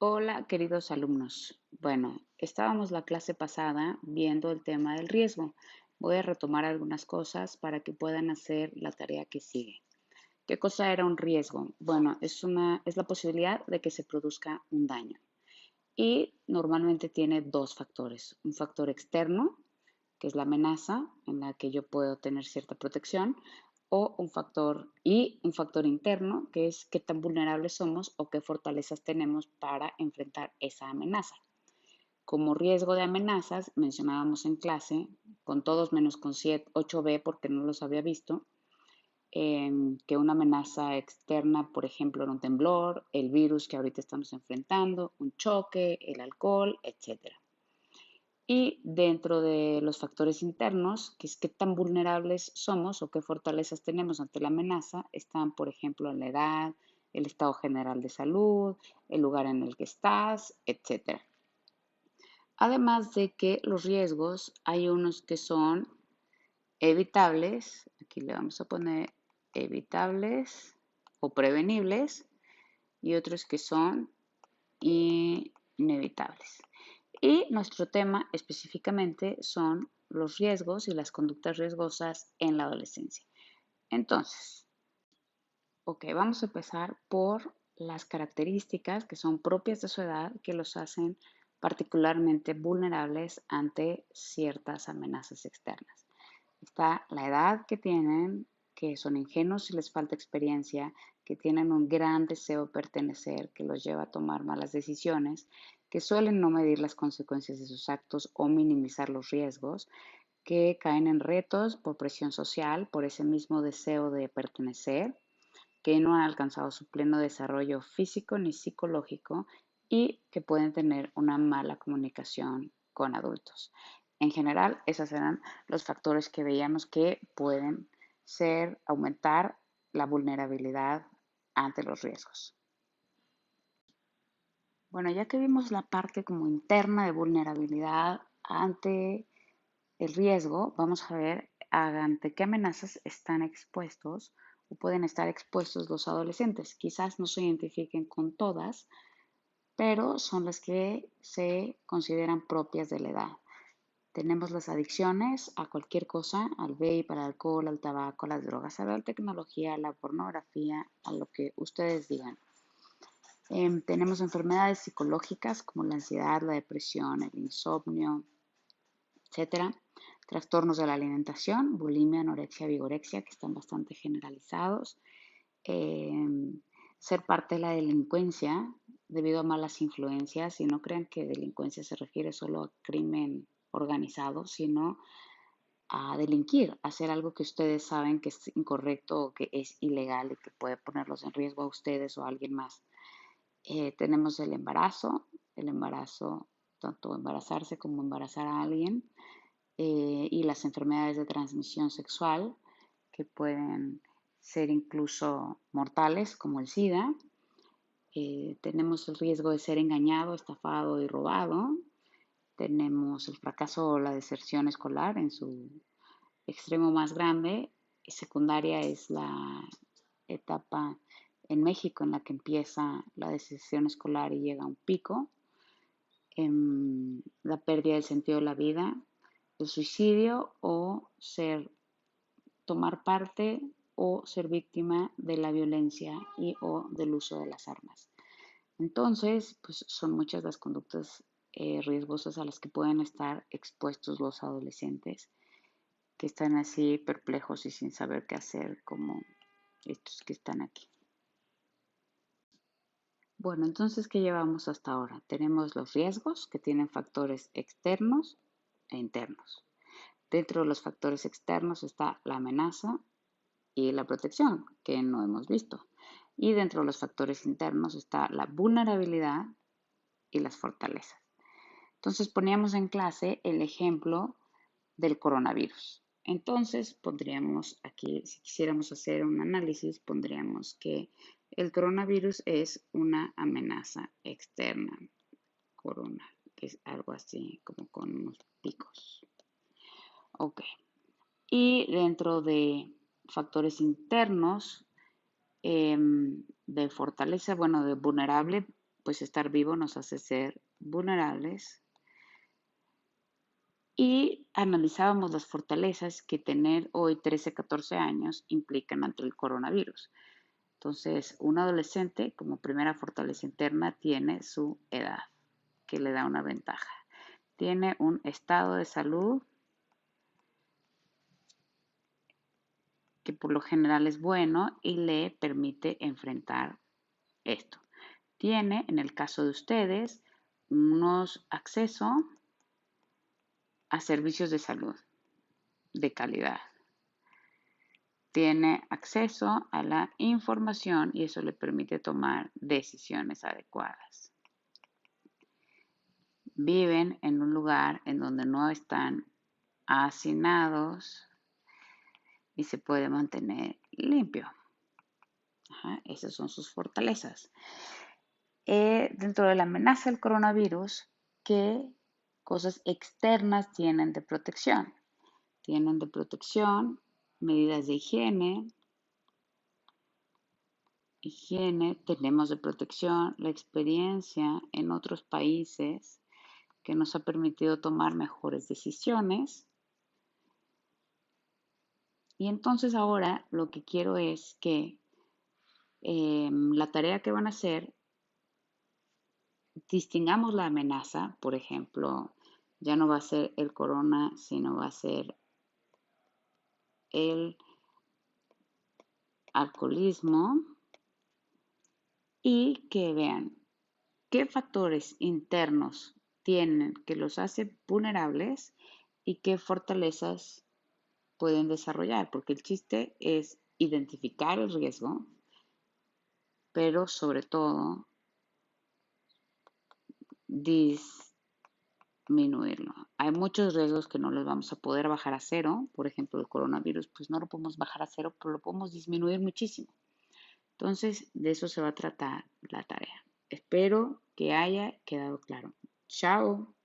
Hola, queridos alumnos. Bueno, estábamos la clase pasada viendo el tema del riesgo. Voy a retomar algunas cosas para que puedan hacer la tarea que sigue. ¿Qué cosa era un riesgo? Bueno, es la posibilidad de que se produzca un daño y normalmente tiene dos factores. Un factor externo, que es la amenaza en la que yo puedo tener cierta protección, o un factor interno, que es qué tan vulnerables somos o qué fortalezas tenemos para enfrentar esa amenaza. Como riesgo de amenazas, mencionábamos en clase, con todos menos con 8B porque no los había visto, que una amenaza externa, por ejemplo, era un temblor, el virus que ahorita estamos enfrentando, un choque, el alcohol, etcétera. Y dentro de los factores internos, que es qué tan vulnerables somos o qué fortalezas tenemos ante la amenaza, están, por ejemplo, la edad, el estado general de salud, el lugar en el que estás, etcétera. Además de que los riesgos, hay unos que son evitables, aquí le vamos a poner evitables o prevenibles, y otros que son inevitables. Y nuestro tema específicamente son los riesgos y las conductas riesgosas en la adolescencia. Entonces, ok, vamos a empezar por las características que son propias de su edad que los hacen particularmente vulnerables ante ciertas amenazas externas. Está la edad que tienen, que son ingenuos y les falta experiencia, que tienen un gran deseo de pertenecer, que los lleva a tomar malas decisiones, que suelen no medir las consecuencias de sus actos o minimizar los riesgos, que caen en retos por presión social, por ese mismo deseo de pertenecer, que no han alcanzado su pleno desarrollo físico ni psicológico y que pueden tener una mala comunicación con adultos. En general, esos eran los factores que veíamos que pueden aumentar la vulnerabilidad ante los riesgos. Bueno, ya que vimos la parte como interna de vulnerabilidad ante el riesgo, vamos a ver ante qué amenazas están expuestos o pueden estar expuestos los adolescentes. Quizás no se identifiquen con todas, pero son las que se consideran propias de la edad. Tenemos las adicciones a cualquier cosa, al vape, al alcohol, al tabaco, a las drogas, a la tecnología, a la pornografía, a lo que ustedes digan. Tenemos enfermedades psicológicas como la ansiedad, la depresión, el insomnio, etcétera. Trastornos de la alimentación, bulimia, anorexia, vigorexia, que están bastante generalizados. Ser parte de la delincuencia debido a malas influencias, y no crean que delincuencia se refiere solo a crimen organizado, sino a delinquir, a hacer algo que ustedes saben que es incorrecto o que es ilegal y que puede ponerlos en riesgo a ustedes o a alguien más. Tenemos el embarazo, tanto embarazarse como embarazar a alguien, y las enfermedades de transmisión sexual, que pueden ser incluso mortales, como el SIDA. Tenemos el riesgo de ser engañado, estafado y robado. Tenemos el fracaso o la deserción escolar en su extremo más grande. Secundaria es la etapa en México en la que empieza la deserción escolar y llega a un pico. La pérdida del sentido de la vida, el suicidio o tomar parte o ser víctima de la violencia y o del uso de las armas. Entonces, pues son muchas las conductas riesgosas a las que pueden estar expuestos los adolescentes que están así perplejos y sin saber qué hacer, como estos que están aquí. Bueno, entonces, ¿qué llevamos hasta ahora? Tenemos los riesgos que tienen factores externos e internos. Dentro de los factores externos está la amenaza y la protección, que no hemos visto. Y dentro de los factores internos está la vulnerabilidad y las fortalezas. Entonces poníamos en clase el ejemplo del coronavirus. Entonces pondríamos aquí, si quisiéramos hacer un análisis, pondríamos que el coronavirus es una amenaza externa. Corona, que es algo así como con unos picos. Ok. Y dentro de factores internos de fortaleza, bueno, de vulnerable, pues estar vivo nos hace ser vulnerables. Y analizábamos las fortalezas que tener hoy 13, 14 años implican ante el coronavirus. Entonces, un adolescente como primera fortaleza interna tiene su edad, que le da una ventaja. Tiene un estado de salud que por lo general es bueno y le permite enfrentar esto. Tiene, en el caso de ustedes, unos acceso a servicios de salud de calidad. Tiene acceso a la información y eso le permite tomar decisiones adecuadas. Viven en un lugar en donde no están hacinados y se puede mantener limpio. Esas son sus fortalezas. Dentro de la amenaza del coronavirus, ¿qué cosas externas tienen de protección? Tienen de protección medidas de higiene, tenemos de protección la experiencia en otros países que nos ha permitido tomar mejores decisiones. Y entonces ahora lo que quiero es que la tarea que van a hacer, distingamos la amenaza, por ejemplo, ya no va a ser el corona, sino va a ser el alcoholismo, y que vean qué factores internos tienen que los hace vulnerables y qué fortalezas pueden desarrollar, porque el chiste es identificar el riesgo, pero sobre todo disminuirlo. Hay muchos riesgos que no los vamos a poder bajar a cero, por ejemplo el coronavirus, pues no lo podemos bajar a cero, pero lo podemos disminuir muchísimo. Entonces, de eso se va a tratar la tarea. Espero que haya quedado claro. Chao.